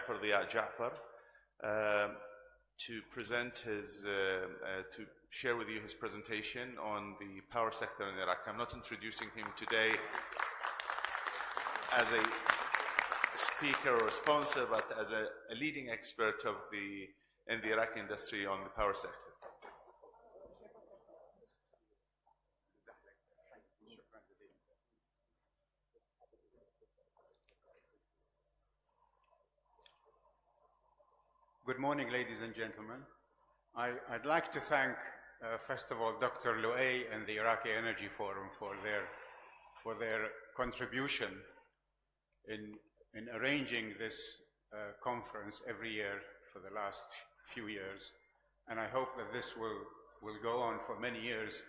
Ja'far ضياء Ja'far to present his, to share with you his presentation on the power sector in Iraq. I'm not introducing him today as a speaker or sponsor, but as a leading expert of in the Iraqi industry on the power sector. Good morning, ladies and gentlemen. I'd like to thank, first of all, Dr. Luay and the Iraqi Energy Forum for their contribution in arranging this conference every year for the last few years. And I hope that this will go on for many years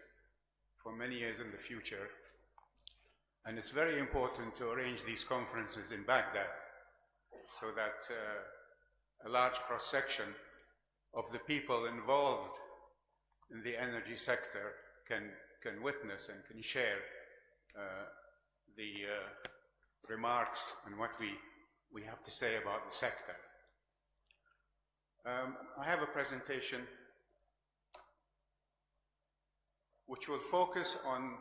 in the future. And it's very important to arrange these conferences in Baghdad so that a large cross-section of the people involved in the energy sector can witness and can share the remarks and what we have to say about the sector. I have a presentation which will focus on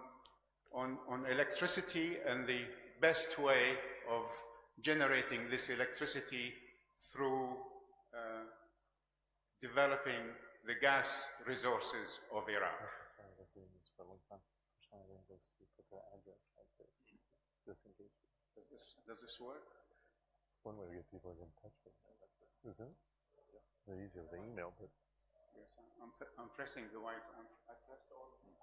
electricity and the best way of generating this electricity through developing the gas resources of Iraq. Does this work? One way to get people in touch with them, isn't it? Yeah. Easier with the email, but yes, I'm pressing the white. I pressed all of them.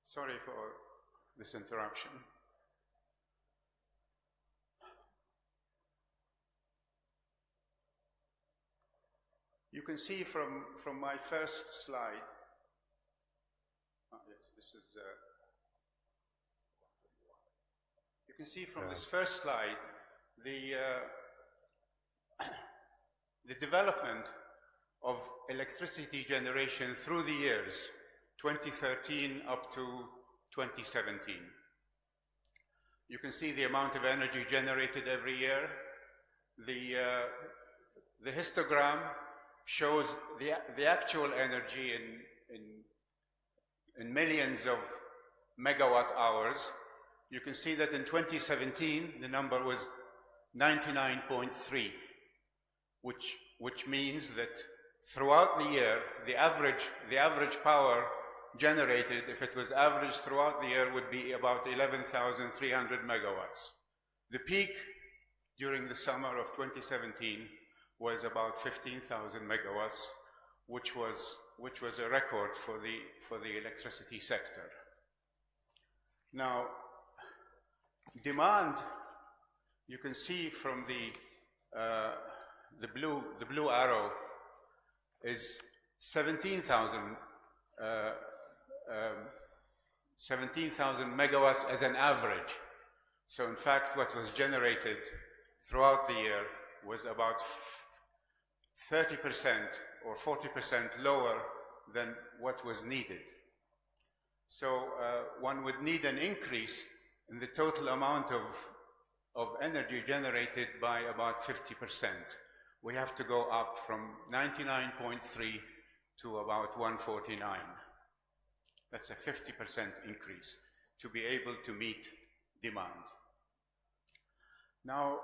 Sorry for this interruption. You can see from my first slide, yes, this is, you can see from this first slide the development of electricity generation through the years 2013 up to 2017. You can see the amount of energy generated every year. The histogram shows the actual energy in millions of megawatt hours. You can see that in 2017 the number was 99.3, which means that throughout the year the average power generated, if it was averaged throughout the year, would be about 11,300 megawatts. The peak during the summer of 2017 was about 15,000 megawatts, which was a record for the electricity sector. Now, demand, you can see from the blue arrow, is 17,000 megawatts as an average. So in fact, what was generated throughout the year was about 30% or 40% lower than what was needed. So one would need an increase in the total amount of energy generated by about 50%. We have to go up from 99.3 to about 149. That's a 50% increase to be able to meet demand. Now,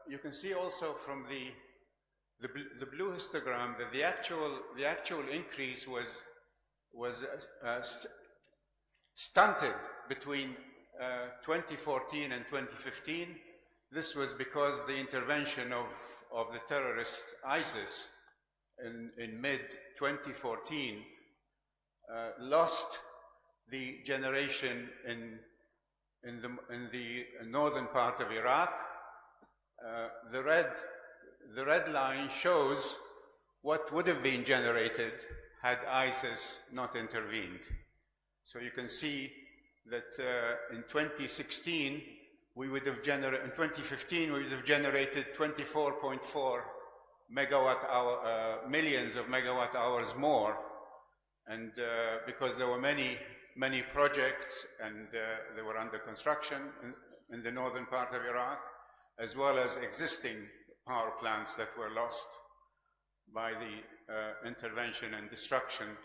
you can see also from the blue histogram that the actual increase was stunted between 2014 and 2015. This was because the intervention of the terrorists ISIS in mid-2014 lost the generation in the northern part of Iraq. The red line shows what would have been generated had ISIS not intervened. So you can see that in 2016, we would have generated, in 2015, we would have generated 24.4 millions of megawatt hours more. And because there were many projects and they were under construction, and in the northern part of Iraq, as well as existing power plants that were lost by the intervention and destruction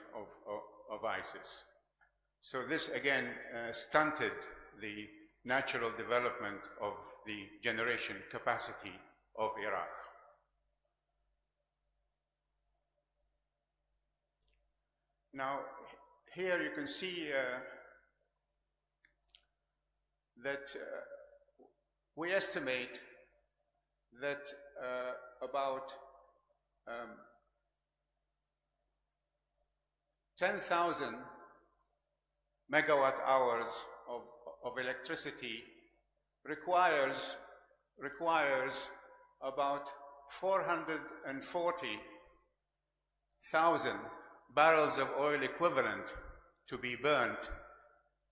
of ISIS. So this again stunted the natural development of the generation capacity of Iraq. Now, here you can see that we estimate that about 10,000 megawatt hours of electricity requires about 440,000 barrels of oil equivalent to be burnt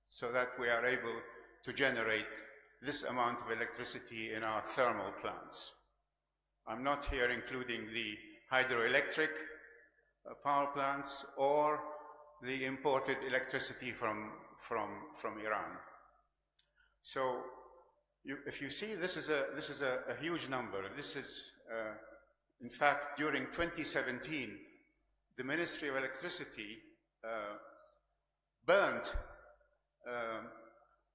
so that we are able to generate this amount of electricity in our thermal plants. I'm not here including the hydroelectric power plants or the imported electricity from Iran. So if you see, this is a huge number. This is, in fact, during 2017, the Ministry of Electricity burnt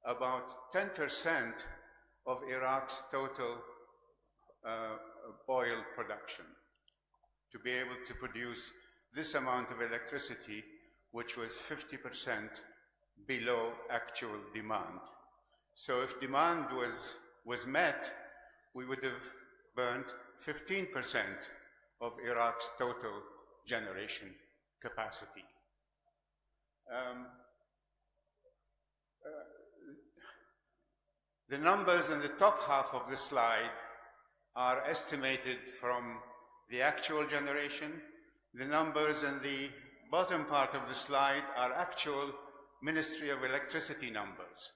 about 10% of Iraq's total oil production to be able to produce this amount of electricity, which was 50% below actual demand. So if demand was met, we would have burnt 15% of Iraq's total generation capacity. The numbers in the top half of the slide are estimated from the actual generation. The numbers in the bottom part of the slide are actual Ministry of Electricity numbers.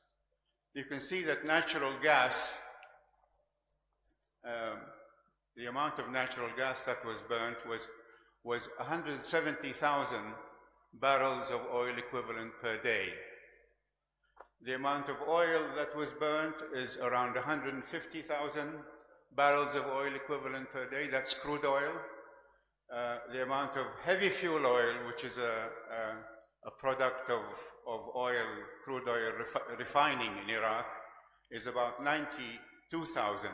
You can see that natural gas, the amount of natural gas that was burnt was 170,000 barrels of oil equivalent per day. The amount of oil that was burnt is around 150,000 barrels of oil equivalent per day. That's crude oil. The amount of heavy fuel oil, which is a product of oil, crude oil refining in Iraq, is about 92,000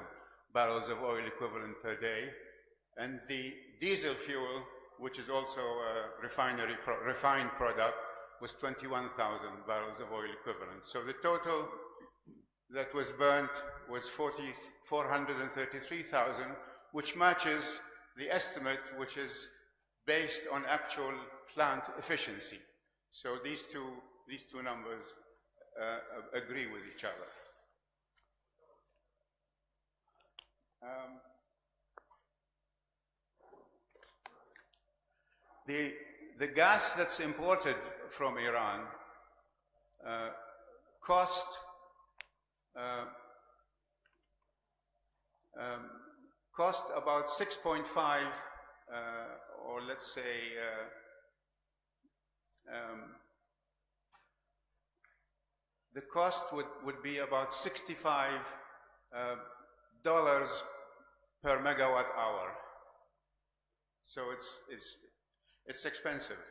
barrels of oil equivalent per day. And the diesel fuel, which is also a refined product, was 21,000 barrels of oil equivalent. So the total that was burnt was 433,000, which matches the estimate, which is based on actual plant efficiency. So these two numbers agree with each other. The gas that's imported from Iran cost about 6.5, or let's say the cost would be about $65 per megawatt hour. So it's expensive,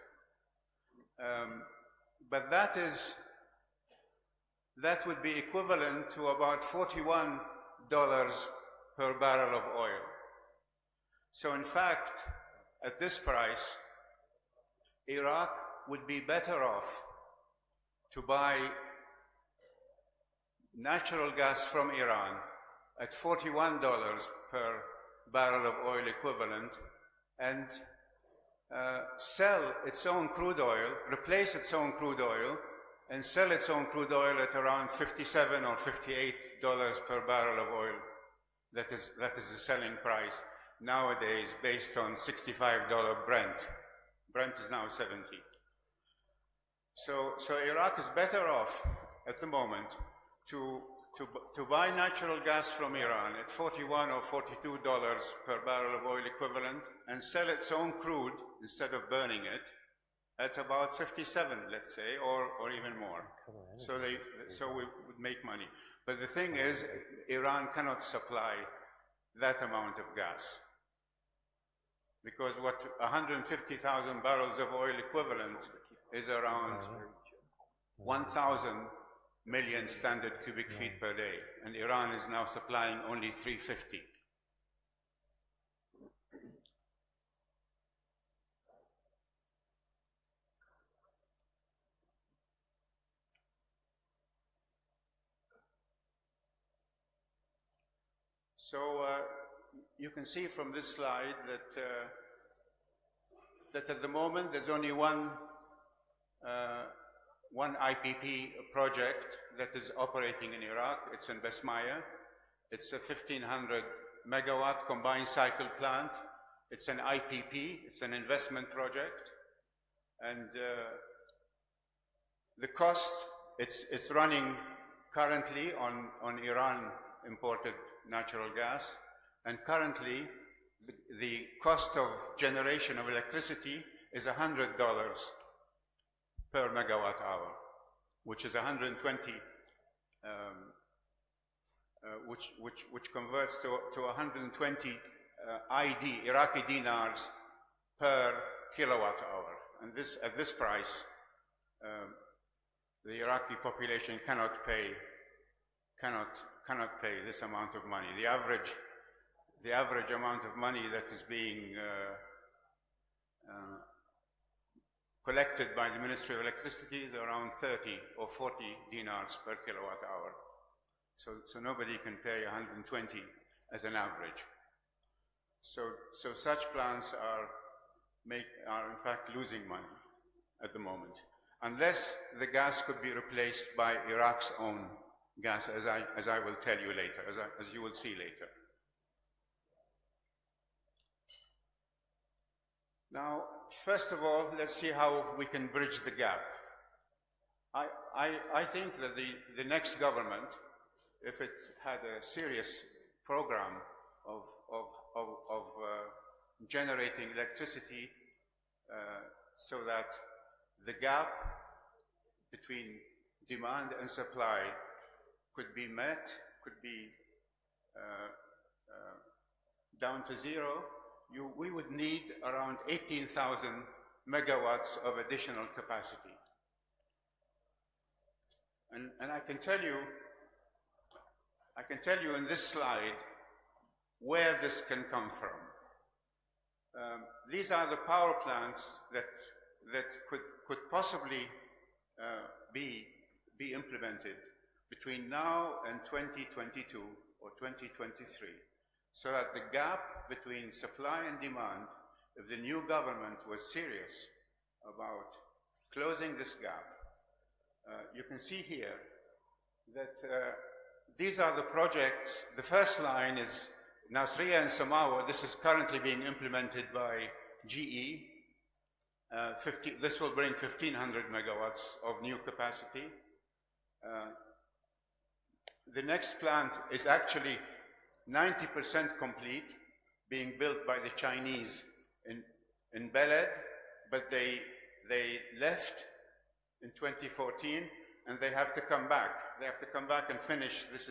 but that would be equivalent to about $41 per barrel of oil. So in fact, at this price, Iraq would be better off to buy natural gas from Iran at $41 per barrel of oil equivalent and sell its own crude oil, replace its own crude oil, and sell its own crude oil at around $57 or $58 per barrel of oil. That is the selling price nowadays based on $65 Brent. Brent is now 70. So Iraq is better off at the moment to buy natural gas from Iran at $41 or $42 per barrel of oil equivalent and sell its own crude instead of burning it at about 57, let's say, or even more. So we would make money. But the thing is, Iran cannot supply that amount of gas. Because what 150,000 barrels of oil equivalent is around 1,000 million standard cubic feet per day. And Iran is now supplying only 350. So you can see from this slide that at the moment there's only one IPP project that is operating in Iraq. It's in Basmaya. It's a 1,500 megawatt combined cycle plant. It's an IPP. It's an investment project, and the cost it's running currently on Iran imported natural gas, and currently the cost of generation of electricity is $100 per megawatt hour, which is 120, which converts to 120 Iraqi dinars per kilowatt hour. And this, at this price, the Iraqi population cannot pay this amount of money. The average amount of money that is being collected by the Ministry of Electricity is around 30 or 40 dinars per kilowatt hour. So nobody can pay 120 as an average. So such plants are in fact losing money at the moment, unless the gas could be replaced by Iraq's own gas, as I will tell you later, as you will see later. Now, first of all, let's see how we can bridge the gap. I think that the next government, if it had a serious program of generating electricity so that the gap between demand and supply could be met, could be down to zero, we would need around 18,000 megawatts of additional capacity. And I can tell you in this slide where this can come from. These are the power plants that could possibly be implemented between now and 2022 or 2023, so that the gap between supply and demand, if the new government was serious about closing this gap, you can see here that these are the projects. The first line is Nasriya and Samawa. This is currently being implemented by GE. This will bring 1,500 megawatts of new capacity. The next plant is actually 90% complete, being built by the Chinese in Beled, but they left in 2014, and they have to come back. They have to come back and finish. This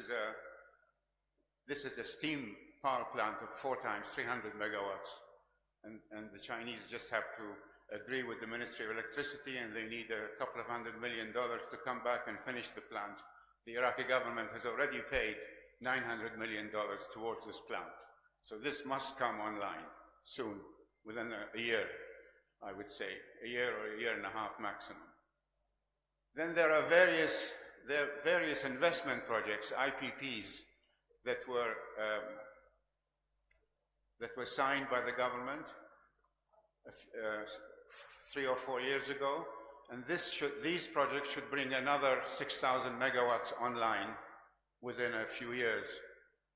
is a steam power plant of 4 times 300 megawatts, and the Chinese just have to agree with the Ministry of Electricity, and they need a couple of $100 million to come back and finish the plant. The Iraqi government has already paid $900 million towards this plant. So this must come online soon, within a year, I would say, a year or a year and a half maximum. Then there are various investment projects, IPPs, that were signed by the government 3 or 4 years ago, and these projects should bring another 6,000 megawatts online within a few years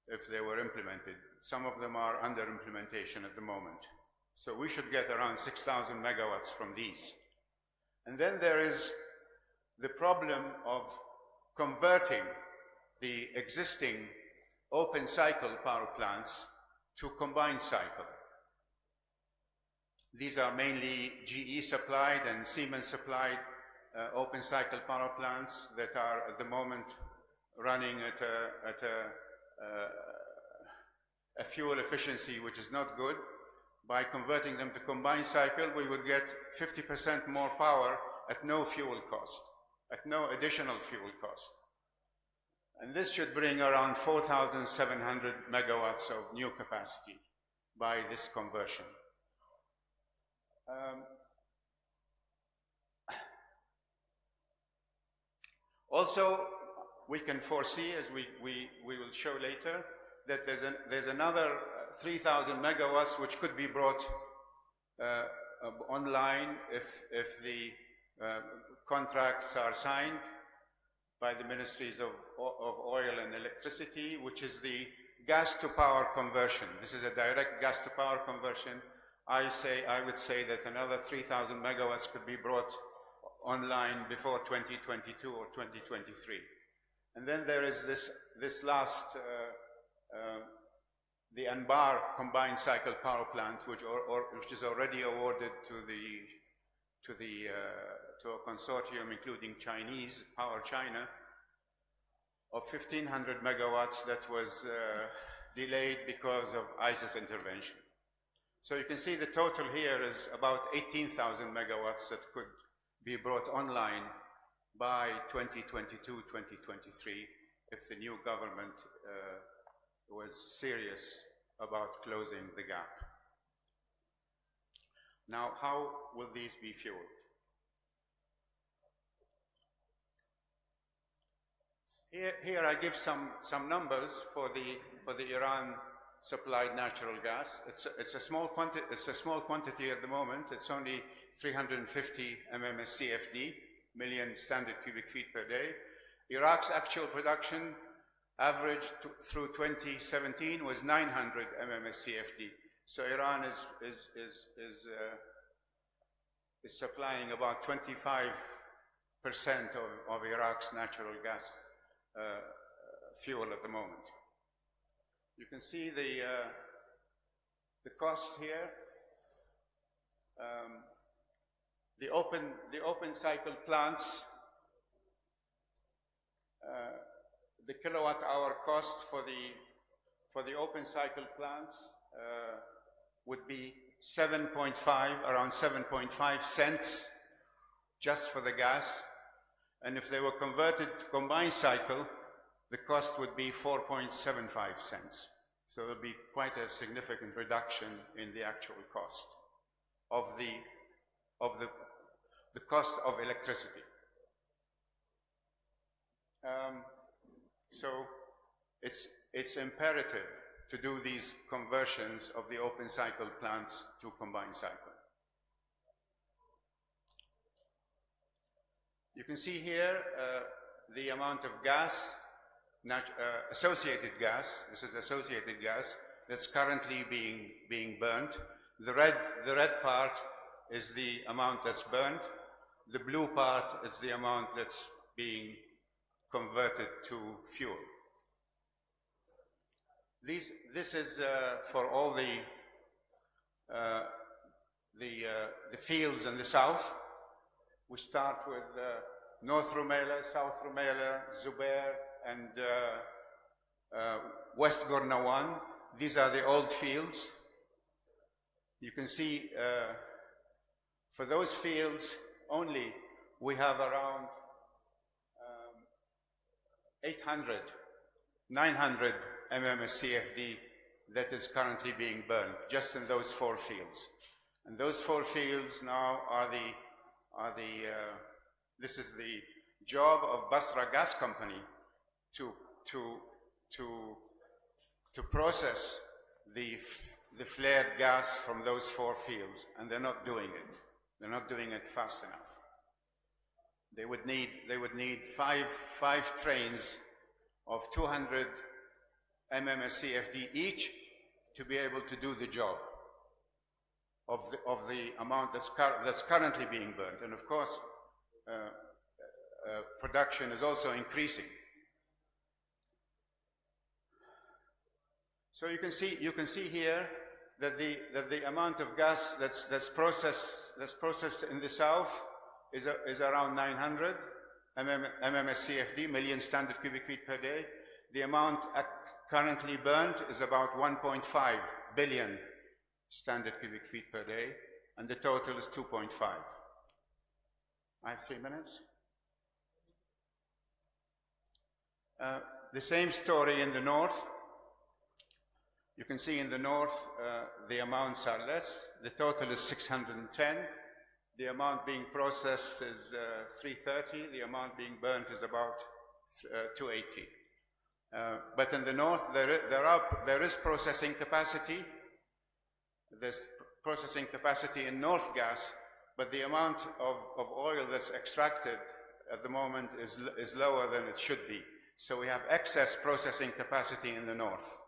if they were implemented. Some of them are under implementation at the moment. So we should get around 6,000 megawatts from these. And then there is the problem of converting the existing open cycle power plants to combined cycle. These are mainly GE supplied and Siemens supplied open cycle power plants that are at the moment running at a fuel efficiency which is not good. By converting them to combined cycle, we would get 50% more power at no fuel cost, at no additional fuel cost. And this should bring around 4,700 megawatts of new capacity by this conversion. Also, we can foresee, as we will show later, that there's another 3,000 megawatts which could be brought online if the contracts are signed by the ministries of oil and electricity, which is the gas to power conversion. This is a direct gas to power conversion. I would say that another 3,000 megawatts could be brought online before 2022 or 2023. And then there is this last, the Anbar combined cycle power plant, which is already awarded to a consortium including Chinese, Power China, of 1,500 megawatts that was delayed because of ISIS intervention. So you can see the total here is about 18,000 megawatts that could be brought online by 2022, 2023, if the new government was serious about closing the gap. Now, how will these be fueled? Here I give some numbers for the Iran supplied natural gas. It's a small quantity at the moment. It's only 350 mmscfd, million standard cubic feet per day. Iraq's actual production average through 2017 was 900 mmscfd. So Iran is supplying about 25% of Iraq's natural gas fuel at the moment. You can see the cost here. The open cycle plants, the kilowatt hour cost for the open cycle plants would be around 7.5 cents just for the gas. And if they were converted to combined cycle, the cost would be 4.75 cents. So it would be quite a significant reduction in the actual cost of the cost of electricity. So it's imperative to do these conversions of the open cycle plants to combined cycle. You can see here the amount of gas, associated gas. This is associated gas that's currently being burnt. The red part is the amount that's burnt. The blue part is the amount that's being converted to fuel. This is for all the fields in the south. We start with North Rumaila, South Rumaila, Zubair, and West Gornawan. These are the old fields. You can see for those fields only, we have around 900 mmscfd that is currently being burned, just in those 4 fields. And those 4 fields now are this is the job of Basra Gas Company to process the flared gas from those 4 fields, and they're not doing it. They're not doing it fast enough. They would need 5 trains of 200 mmscfd each to be able to do the job of the amount that's currently being burnt. And of course, production is also increasing. So you can see here that the amount of gas that's processed in the south is around 900, MMSCFD, million standard cubic feet per day. The amount currently burned is about 1.5 billion standard cubic feet per day, and the total is 2.5. I have 3 minutes. The same story in the north. You can see in the north the amounts are less. The total is 610. The amount being processed is 330. The amount being burnt is about 280. But in the north, there is processing capacity. There's processing capacity in North Gas, but the amount of oil that's extracted at the moment is lower than it should be. So we have excess processing capacity in the north.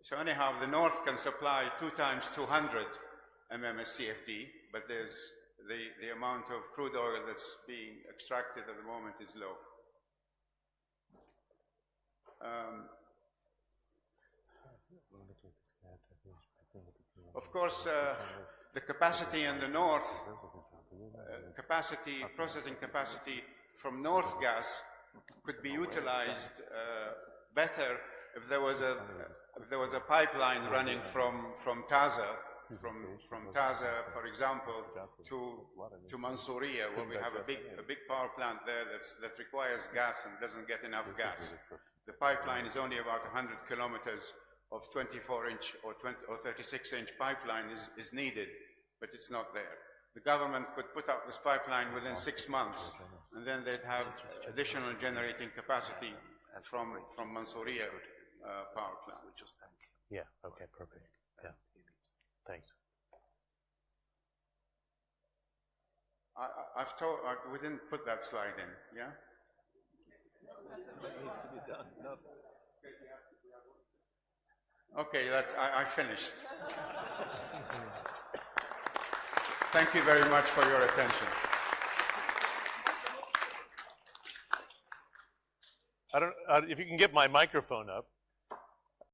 So anyhow, the north can supply 2 times 200 MMSCFD, but there's the amount of crude oil that's being extracted at the moment is low. Of course, the capacity in the north, processing capacity from North Gas could be utilized better if there was a pipeline running from Taza, from Taza, for example, to Mansouriya, where we have a big power plant there that requires gas and doesn't get enough gas. The pipeline is only about 100 kilometers of 24-inch or 36-inch pipeline is needed, but it's not there. The government could put up this pipeline within 6 months, and then they'd have additional generating capacity from Mansouriya power plant. Yeah, okay, perfect. Yeah, thanks. I've told, we didn't put that slide in, yeah? What needs to be done? Nothing. Okay, I finished. Thank you very much for your attention. I don't, if you can get my microphone up.